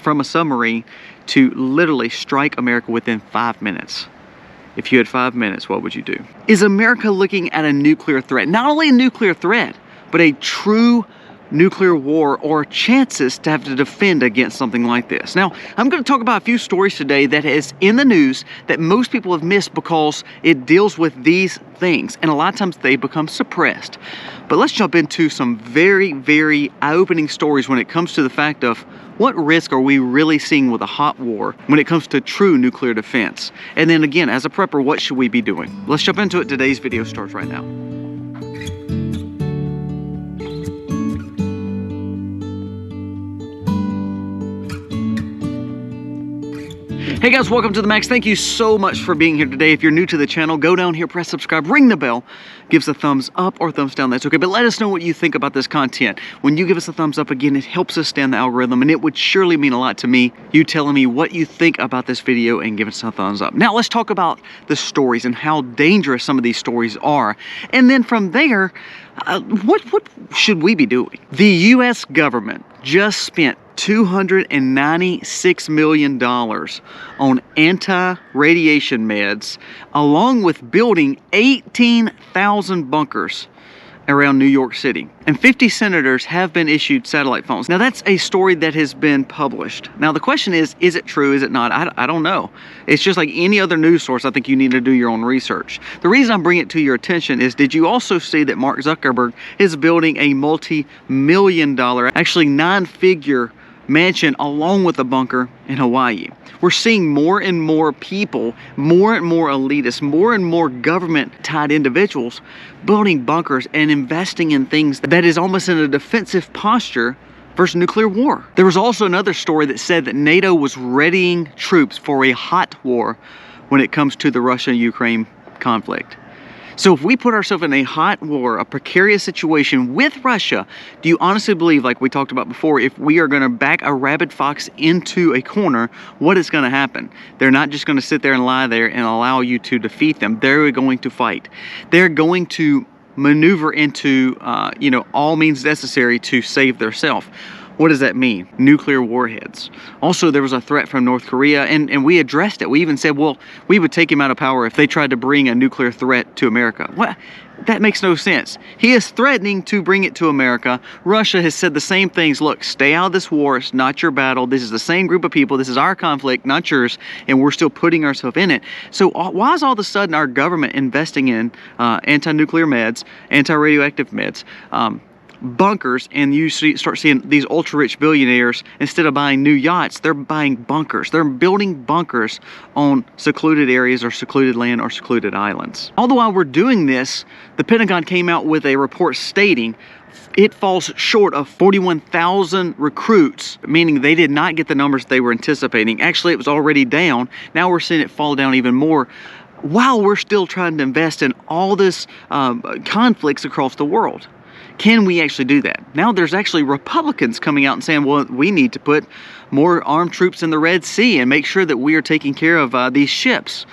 from a submarine to literally strike America within 5 minutes. If you had 5 minutes, what would you do? Is America looking at a nuclear threat? Not only a nuclear threat, but a true nuclear war, or chances to have to defend against something like this. Now, I'm going to talk about a few stories today that is in the news that most people have missed because it deals with these things, and a lot of times they become suppressed. But let's jump into some very, very eye-opening stories when it comes to the fact of what risk are we really seeing with a hot war when it comes to true nuclear defense. And then again, as a prepper, what should we be doing? Let's jump into it. Today's video starts right now. Hey guys, welcome to the Max. Thank you so much for being here today. If you're new to the channel, go down here, press subscribe, ring the bell, give us a thumbs up or thumbs down, that's okay. But let us know what you think about this content. When you give us a thumbs up, again, it helps us stay in the algorithm, and it would surely mean a lot to me, you telling me what you think about this video and giving us a thumbs up. Now let's talk about the stories and how dangerous some of these stories are. And then from there, what should we be doing? The US government just spent $296 million on anti-radiation meds, along with building 18,000 bunkers around New York City. And 50 senators have been issued satellite phones. Now that's a story that has been published. Now the question is it true, is it not? I don't know. It's just like any other news source. I think you need to do your own research. The reason I'm bringing it to your attention is, did you also see that Mark Zuckerberg is building a multi-million-dollar, actually 9-figure mansion along with a bunker in Hawaii? We're seeing more and more people, more and more elitists, more and more government-tied individuals building bunkers and investing in things that is almost in a defensive posture versus nuclear war. There was also another story that said that NATO was readying troops for a hot war when it comes to the Russia-Ukraine conflict. So if we put ourselves in a hot war, a precarious situation with Russia, do you honestly believe, like we talked about before, if we are going to back a rabid fox into a corner, what is going to happen? They're not just going to sit there and lie there and allow you to defeat them. They're going to fight. They're going to maneuver into, all means necessary to save theirself. What does that mean? Nuclear warheads. Also, there was a threat from North Korea, and we addressed it. We even said, well, we would take him out of power if they tried to bring a nuclear threat to America. What? That makes no sense. He is threatening to bring it to America. Russia has said the same things. Look, stay out of this war. It's not your battle. This is the same group of people. This is our conflict, not yours, and we're still putting ourselves in it. So why is all of a sudden our government investing in anti-nuclear meds, anti-radioactive meds, bunkers, and you start seeing these ultra-rich billionaires, instead of buying new yachts, they're buying bunkers. They're building bunkers on secluded areas or secluded land or secluded islands. All the while we're doing this, the Pentagon came out with a report stating it falls short of 41,000 recruits, meaning they did not get the numbers they were anticipating. Actually, it was already down. Now we're seeing it fall down even more, while we're still trying to invest in all this conflicts across the world. Can we actually do that? Now there's actually Republicans coming out and saying, well, we need to put more armed troops in the Red Sea and make sure that we are taking care of these ships.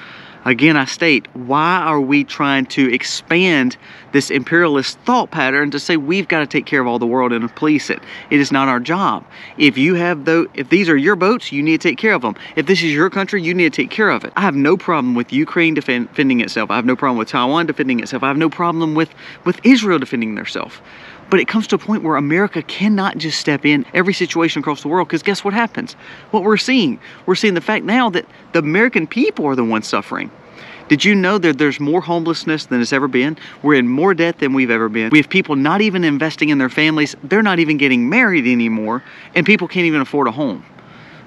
Again, I state, why are we trying to expand this imperialist thought pattern to say we've got to take care of all the world and police it? It is not our job. If these are your boats, you need to take care of them. If this is your country, you need to take care of it. I have no problem with Ukraine defending itself. I have no problem with Taiwan defending itself. I have no problem with Israel defending themselves. But it comes to a point where America cannot just step in every situation across the world, because guess what happens? What we're seeing the fact now that the American people are the ones suffering. Did you know that there's more homelessness than it's ever been? We're in more debt than we've ever been. We have people not even investing in their families. They're not even getting married anymore, and people can't even afford a home.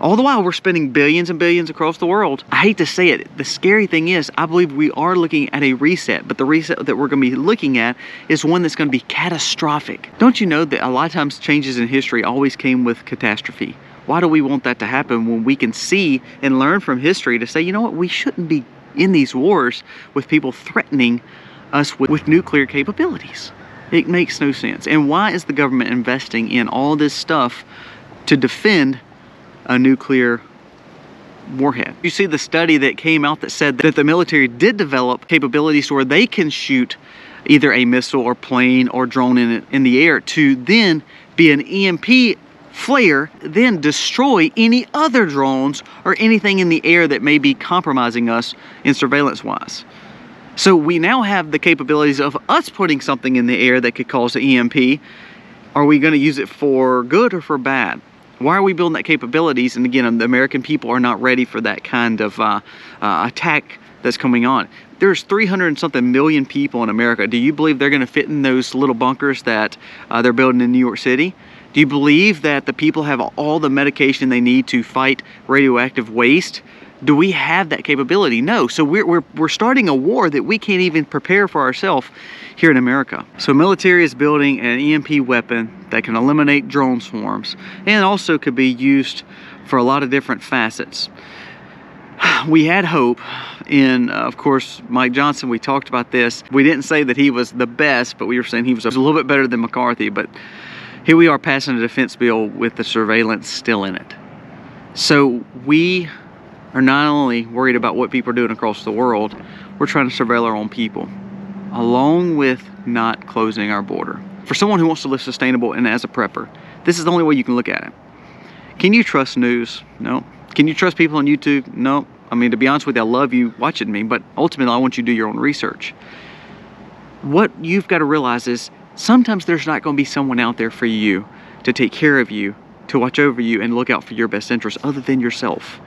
All the while, we're spending billions and billions across the world. I hate to say it. The scary thing is, I believe we are looking at a reset, but the reset that we're going to be looking at is one that's going to be catastrophic. Don't you know that a lot of times changes in history always came with catastrophe? Why do we want that to happen when we can see and learn from history to say, you know what, we shouldn't be in these wars with people threatening us with nuclear capabilities? It makes no sense. And why is the government investing in all this stuff to defend a nuclear warhead? You see the study that came out that said that the military did develop capabilities where they can shoot either a missile or plane or drone in the air to then be an EMP flare, then destroy any other drones or anything in the air that may be compromising us in surveillance-wise. So we now have the capabilities of us putting something in the air that could cause an EMP. Are we going to use it for good or for bad? Why are we building that capabilities? And again, the American people are not ready for that kind of attack that's coming on. There's 300 and something million people in America. Do you believe they're going to fit in those little bunkers that they're building in New York City? Do you believe that the people have all the medication they need to fight radioactive waste? Do we have that capability? No. So we're starting a war that we can't even prepare for ourselves here in America. So military is building an EMP weapon that can eliminate drone swarms and also could be used for a lot of different facets. We had hope in, of course, Mike Johnson. We talked about this. We didn't say that he was the best, but we were saying he was a little bit better than McCarthy. But here we are passing a defense bill with the surveillance still in it. So we are not only worried about what people are doing across the world, we're trying to surveil our own people, along with not closing our border. For someone who wants to live sustainable and as a prepper, this is the only way you can look at it. Can you trust news? No. Can you trust people on YouTube? No. I mean, to be honest with you, I love you watching me, but ultimately I want you to do your own research. What you've got to realize is sometimes there's not going to be someone out there for you to take care of you, to watch over you and look out for your best interests other than yourself.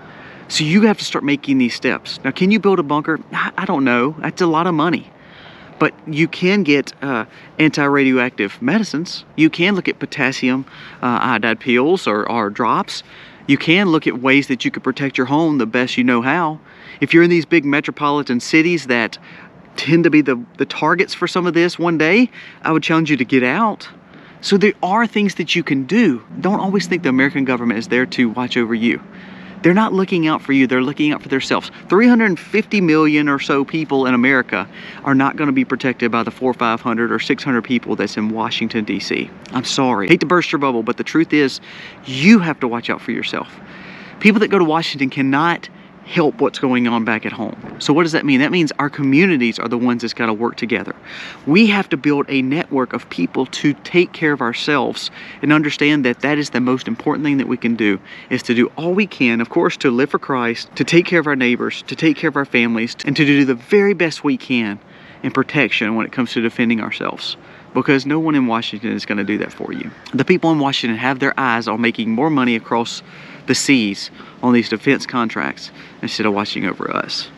So you have to start making these steps. Now, can you build a bunker? I don't know. That's a lot of money. But you can get anti-radioactive medicines. You can look at potassium iodide pills or drops. You can look at ways that you could protect your home the best you know how. If you're in these big metropolitan cities that tend to be the targets for some of this one day, I would challenge you to get out. So there are things that you can do. Don't always think the American government is there to watch over you. They're not looking out for you, they're looking out for themselves. 350 million or so people in America are not going to be protected by the 400, 500, or 600 people that's in Washington, D.C. I'm sorry. Hate to burst your bubble, but the truth is, you have to watch out for yourself. People that go to Washington cannot help what's going on back at home. So what does that mean? That means our communities are the ones that's got to work together. We have to build a network of people to take care of ourselves and understand that that is the most important thing that we can do, is to do all we can, of course, to live for Christ, to take care of our neighbors, to take care of our families, and to do the very best we can in protection when it comes to defending ourselves. Because no one in Washington is going to do that for you. The people in Washington have their eyes on making more money across the seas on these defense contracts instead of watching over us.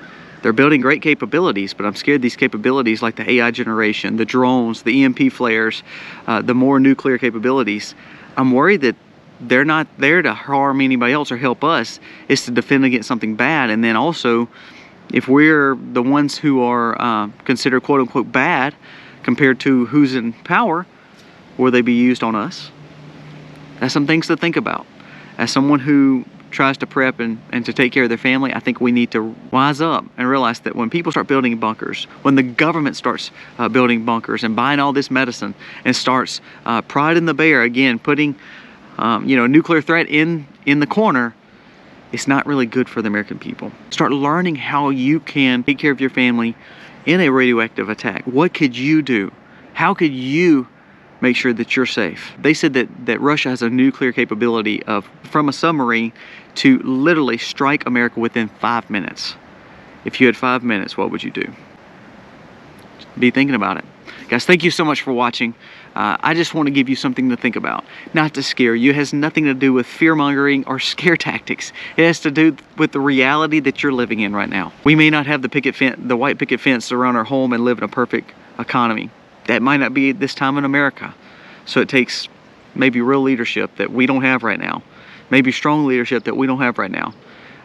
They're building great capabilities, but I'm scared these capabilities like the AI generation, the drones, the EMP flares, the more nuclear capabilities, I'm worried that they're not there to harm anybody else or help us. It's to defend against something bad. And then also, if we're the ones who are considered quote unquote bad compared to who's in power, will they be used on us? That's some things to think about. As someone who tries to prep and to take care of their family, I think we need to wise up and realize that when people start building bunkers, when the government starts building bunkers and buying all this medicine and starts pride in the bear, again, putting nuclear threat in the corner, it's not really good for the American people. Start learning how you can take care of your family in a radioactive attack. What could you do? How could you make sure that you're safe? They said that Russia has a nuclear capability of, from a submarine, to literally strike America within 5 minutes. If you had 5 minutes, what would you do? Be thinking about it. Guys, thank you so much for watching. I just want to give you something to think about, not to scare you. It has nothing to do with fear-mongering or scare tactics. It has to do with the reality that you're living in right now. We may not have the white picket fence around our home and live in a perfect economy. That might not be this time in America. So it takes maybe real leadership that we don't have right now. Maybe strong leadership that we don't have right now.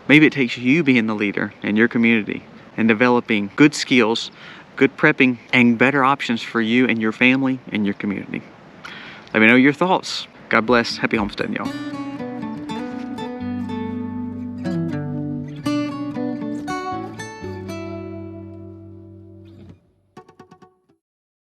Maybe it takes you being the leader in your community and developing good skills, good prepping, and better options for you and your family and your community. Let me know your thoughts. God bless. Happy homesteading, y'all.